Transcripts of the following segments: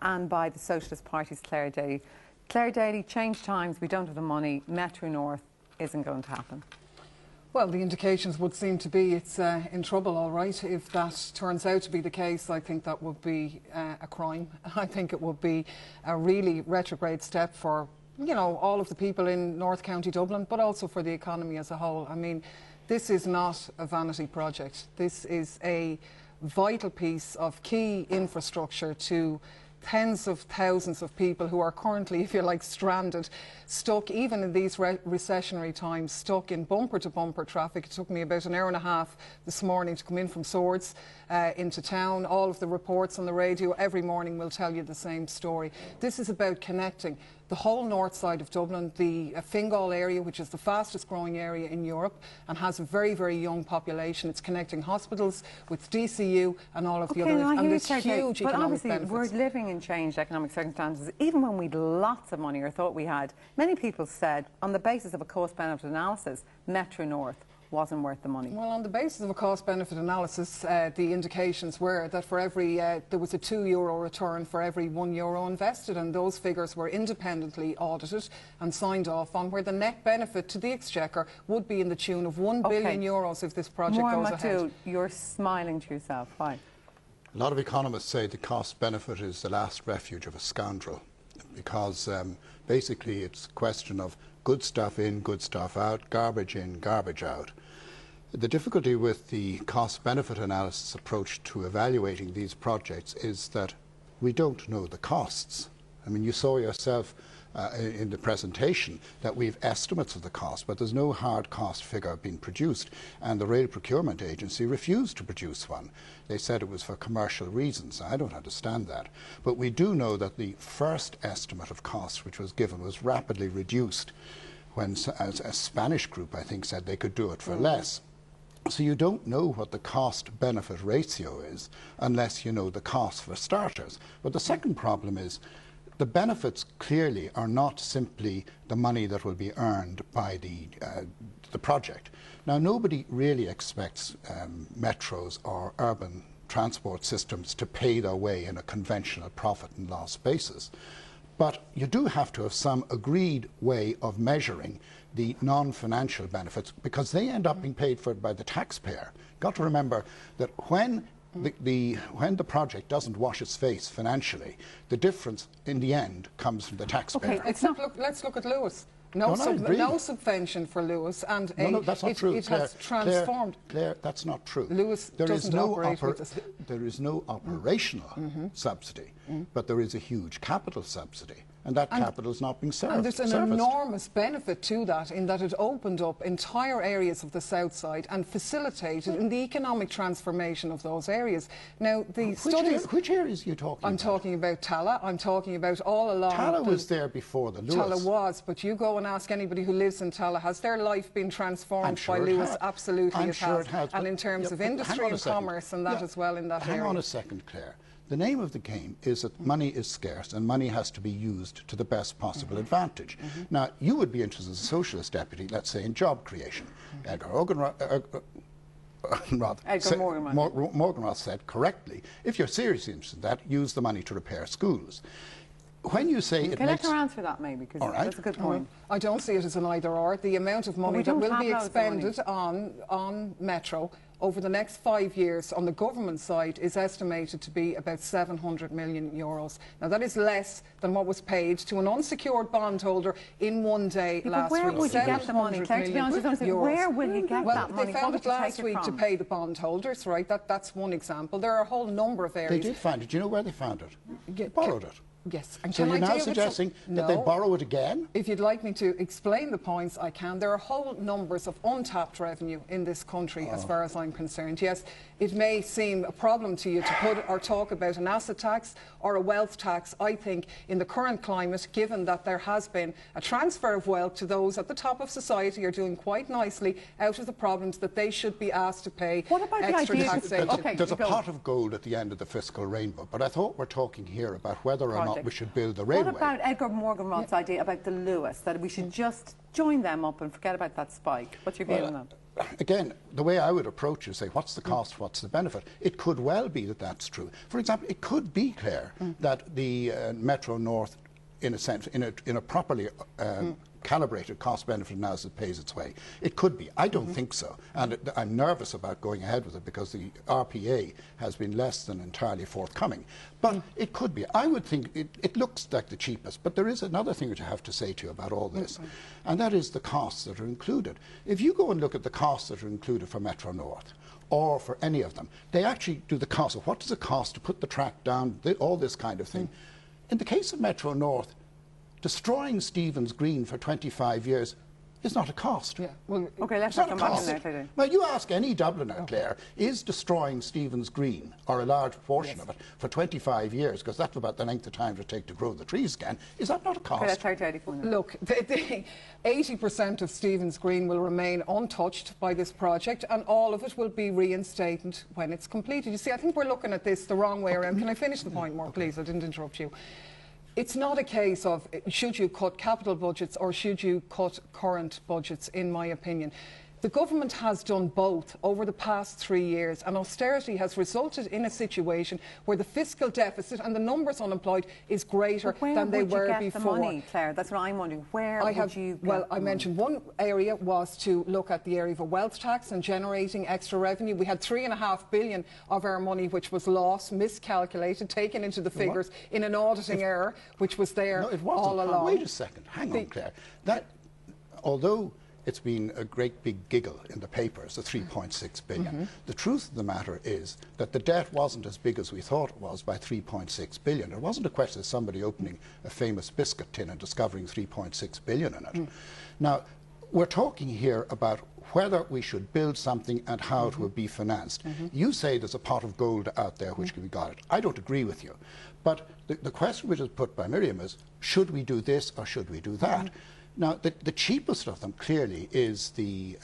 and by the Socialist Party's Claire Daly. Claire Daly, change times, we don't have the money, Metro North isn't going to happen. Well, the indications would seem to be it's in trouble, all right. If that turns out to be the case, I think that would be a crime. I think it would be a really retrograde step for, you know, all of the people in North County Dublin, but also for the economy as a whole. I mean, this is not a vanity project. This is a vital piece of key infrastructure to tens of thousands of people who are currently, if you like, stranded, stuck, even in these recessionary times, stuck in bumper-to-bumper traffic. It took me about an hour and a half this morning to come in from Swords into town. All of the reports on the radio every morning will tell you the same story. This is about connecting the whole north side of Dublin, the Fingal area, which is the fastest growing area in Europe and has a very, very young population. It's connecting hospitals with DCU and all of the others. And there's huge economic benefits. We're living in changed economic circumstances. Even when we had lots of money, or thought we had, many people said, on the basis of a cost-benefit analysis, Metro North wasn't worth the money. Well, on the basis of a cost-benefit analysis, the indications were that for every there was a €2 return for every €1 invested, and those figures were independently audited and signed off on, where the net benefit to the Exchequer would be in the tune of €1 billion if this project goes ahead. You're smiling to yourself. Why? A lot of economists say the cost-benefit is the last refuge of a scoundrel, because basically it's a question of good stuff in, good stuff out, garbage in, garbage out. The difficulty with the cost-benefit analysis approach to evaluating these projects is that we don't know the costs. I mean, you saw yourself in the presentation that we've estimates of the cost, but there's no hard cost figure being produced, and the Rail Procurement Agency refused to produce one. They said it was for commercial reasons. I don't understand that. But we do know that the first estimate of cost which was given was rapidly reduced when a Spanish group, I think, said they could do it for less. So you don't know what the cost-benefit ratio is unless you know the cost for starters. But the second problem is the benefits clearly are not simply the money that will be earned by the project. Now, nobody really expects metros or urban transport systems to pay their way in a conventional profit and loss basis. But you do have to have some agreed way of measuring the non-financial benefits, because they end up being paid for by the taxpayer. Got to remember that when the project doesn't wash its face financially, the difference in the end comes from the taxpayer. Okay, let's look at Lewis. No subvention for Lewis, and that's not true. It has transformed. Claire, that's not true. Lewis doesn't operate with this. There is no operational subsidy, but there is a huge capital subsidy. And that capital is not being serviced. And there's an enormous benefit to that, in that it opened up entire areas of the south side and facilitated in the economic transformation of those areas. Now, the studies... Which areas are you talking about? I'm talking about Tala. I'm talking about all along... Tala was there before the Lewis. Tala was, but you go and ask anybody who lives in Tala, has their life been transformed by Lewis? Absolutely, I'm sure it has. And in terms of industry and commerce and that as well in that area. Hang on a second, Claire. The name of the game is that money is scarce and money has to be used to the best possible advantage. Now, you would be interested as a socialist deputy, let's say, in job creation. Edgar Morganroth said correctly, if you're seriously interested in that, use the money to repair schools. When you say it makes... Let her answer that, maybe, because that's a good point. I don't see it as an either-or. The amount of money that will be expended on Metro over the next 5 years on the government side is estimated to be about €700 million. Now, that is less than what was paid to an unsecured bondholder in one day last week. Where would you get the money? Claire, to be honest, where will you get that money? Well, they found it last week to pay the bondholders, right? That's one example. There are a whole number of areas. They did find it. Do you know where they found it? They borrowed it. Yes. And so you're now suggesting that they borrow it again? If you'd like me to explain the points, I can. There are whole numbers of untapped revenue in this country, as far as I'm concerned. Yes, it may seem a problem to you to put or talk about an asset tax or a wealth tax. I think in the current climate, given that there has been a transfer of wealth to those at the top of society are doing quite nicely out of the problems, that they should be asked to pay extra taxation. There's a pot of gold at the end of the fiscal rainbow, but I thought we're talking here about whether or not we should build the railway. What about Edgar Morganroth's idea about the Lewis, that we should just join them up and forget about that spike? What's your view on that? again, the way I would approach it is say, what's the cost, what's the benefit? It could well be that that's true. For example, it could be, Claire, that the Metro North, in a sense, in a properly calibrated cost-benefit analysis pays its way. It could be. I don't think so. And I'm nervous about going ahead with it because the RPA has been less than entirely forthcoming. But it could be. I would think it looks like the cheapest. But there is another thing which I have to say to you about all this, and that is the costs that are included. If you go and look at the costs that are included for Metro North, or for any of them, they actually do the cost of what does it cost to put the track down, all this kind of thing. In the case of Metro North, destroying Stephen's Green for 25 years is not a cost. Yeah. Well, okay, let's not come back on that. Well, you ask any Dubliner, Claire, is destroying Stephen's Green, or a large portion of it, for 25 years, because that's about the length of time it would take to grow the trees again, is that not a cost? Okay, look, 80% of Stephen's Green will remain untouched by this project, and all of it will be reinstated when it's completed. You see, I think we're looking at this the wrong way around. Can I finish the point more, please? I didn't interrupt you. It's not a case of should you cut capital budgets or should you cut current budgets, in my opinion. The government has done both over the past 3 years, and austerity has resulted in a situation where the fiscal deficit and the numbers unemployed is greater than they were before. Where would you get the money, Claire? That's what I'm wondering. Where would you get Well, I mentioned one area was to look at the area of a wealth tax and generating extra revenue. We had $3.5 billion of our money which was lost, miscalculated, taken into the figures in an auditing error which was there all along. Wait a second. Hang on, Claire. Although it's been a great big giggle in the papers, the 3.6 billion. The truth of the matter is that the debt wasn't as big as we thought it was by 3.6 billion. It wasn't a question of somebody opening a famous biscuit tin and discovering 3.6 billion in it. Now, we're talking here about whether we should build something and how it will be financed. You say there's a pot of gold out there which can be got it. I don't agree with you. But the question which is put by Miriam is, should we do this or should we do that? Now, the cheapest of them clearly is the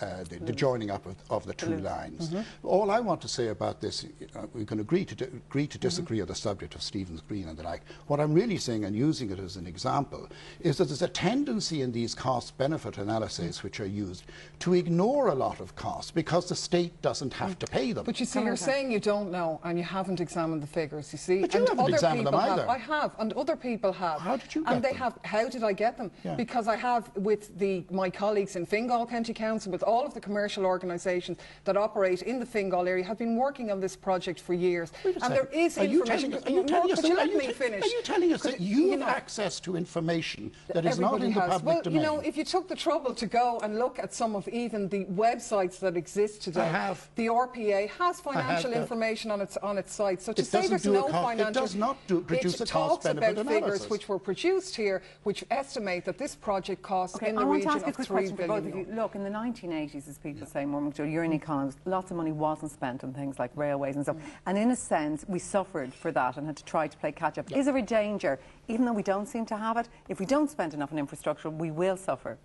joining up of the two lines. All I want to say about this, we can agree to disagree on the subject of Stephen's Green and the like. What I'm really saying, and using it as an example, is that there's a tendency in these cost-benefit analyses which are used to ignore a lot of costs because the state doesn't have to pay them. But you see, you're saying you don't know and you haven't examined the figures, you see. But you haven't examined them either. I have, and other people have. How did you get them? How did I get them? Yeah. Because I have with my colleagues in Fingal County Council, with all of the commercial organisations that operate in the Fingal area, have been working on this project for years. And there is information. Are you telling us that you have access to information that is not in the public domain? You know, if you took the trouble to go and look at some of even the websites that exist today, the RPA has financial information on its site. So to say there's no financial, it does not produce a cost-benefit analysis. It talks about figures which were produced here, which estimate that this project costs in the region of $3 billion. Look, in the 1980s, as people say, McDowell, you're an economist, lots of money wasn't spent on things like railways and stuff. And in a sense, we suffered for that and had to try to play catch-up. Is there a danger, even though we don't seem to have it, if we don't spend enough on infrastructure, we will suffer?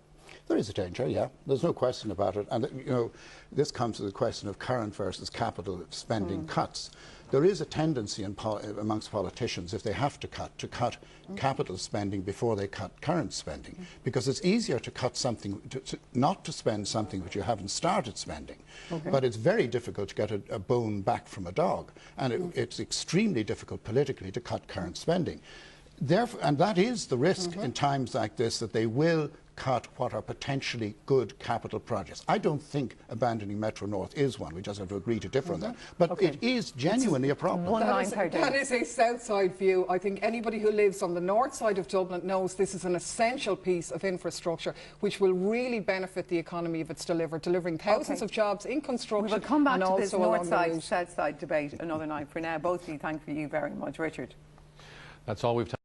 There is a danger, yeah. There's no question about it. And, you know, this comes to the question of current versus capital spending cuts. There is a tendency amongst politicians, if they have to cut capital spending before they cut current spending, because it's easier to cut something, not to spend something which you haven't started spending. But it's very difficult to get a bone back from a dog, and it's extremely difficult politically to cut current spending. Therefore, and that is the risk in times like this, that they will cut what are potentially good capital projects. I don't think abandoning Metro North is one. We just have to agree to differ on that. But it is genuinely a problem. That is a south side view. I think anybody who lives on the north side of Dublin knows this is an essential piece of infrastructure which will really benefit the economy if it's delivered, delivering thousands of jobs in construction. We'll come back to this north side, south side debate another night. For now, both of you, thank you very much. Richard. That's all we've